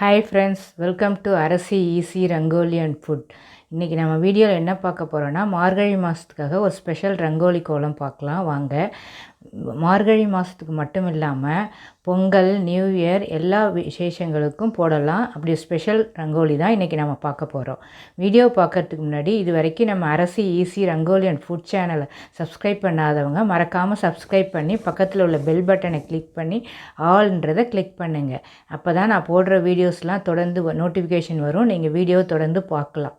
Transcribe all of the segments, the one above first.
Hi friends, welcome to Arasi easy rangoli and food. இன்றைக்கி நம்ம வீடியோவில் என்ன பார்க்க போகிறோன்னா, மார்கழி மாதத்துக்காக ஒரு ஸ்பெஷல் ரங்கோலி கோலம் பார்க்கலாம் வாங்க. மார்கழி மாதத்துக்கு மட்டும் இல்லாமல் பொங்கல், நியூ இயர் எல்லா விசேஷங்களுக்கும் போடலாம். அப்படி ஸ்பெஷல் ரங்கோலி தான் இன்றைக்கி நம்ம பார்க்க போகிறோம். வீடியோ பார்க்குறதுக்கு முன்னாடி இது வரைக்கும் நம்ம அரசி ஈஸி ரங்கோலி அண்ட் ஃபுட் சேனலை சப்ஸ்கிரைப் பண்ணாதவங்க மறக்காமல் சப்ஸ்கிரைப் பண்ணி பக்கத்தில் உள்ள பெல் பட்டனை கிளிக் பண்ணி ஆல்ன்றதை கிளிக் பண்ணுங்கள். அப்போ தான் நான் போடுற வீடியோஸ்லாம் தொடர்ந்து நோட்டிஃபிகேஷன் வரும், நீங்கள் வீடியோ தொடர்ந்து பார்க்கலாம்.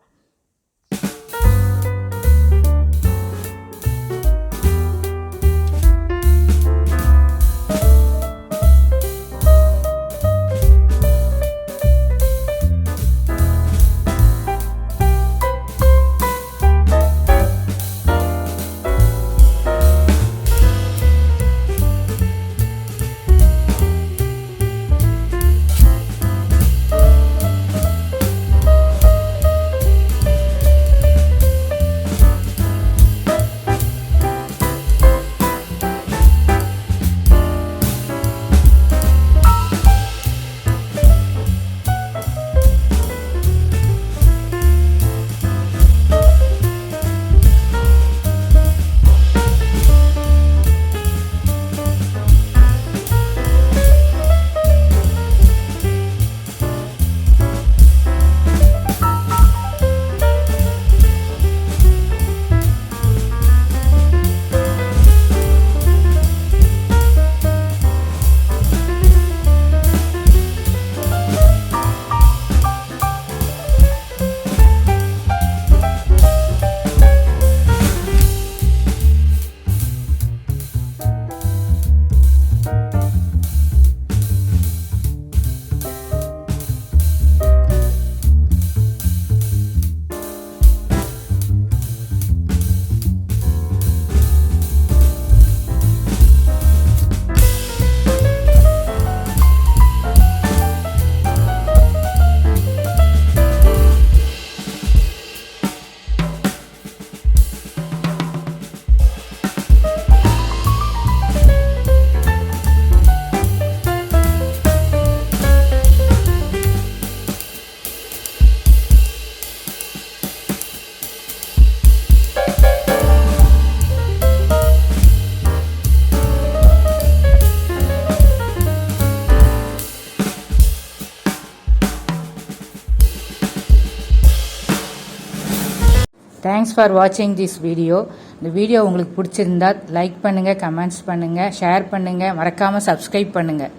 தேங்க்ஸ் ஃபார் வாட்சிங் திஸ் வீடியோ. இந்த வீடியோ உங்களுக்கு பிடிச்சிருந்தா லைக் பண்ணுங்கள், கமெண்ட்ஸ் பண்ணுங்கள், ஷேர் பண்ணுங்கள், மறக்காமல் சப்ஸ்கிரைப் பண்ணுங்கள்.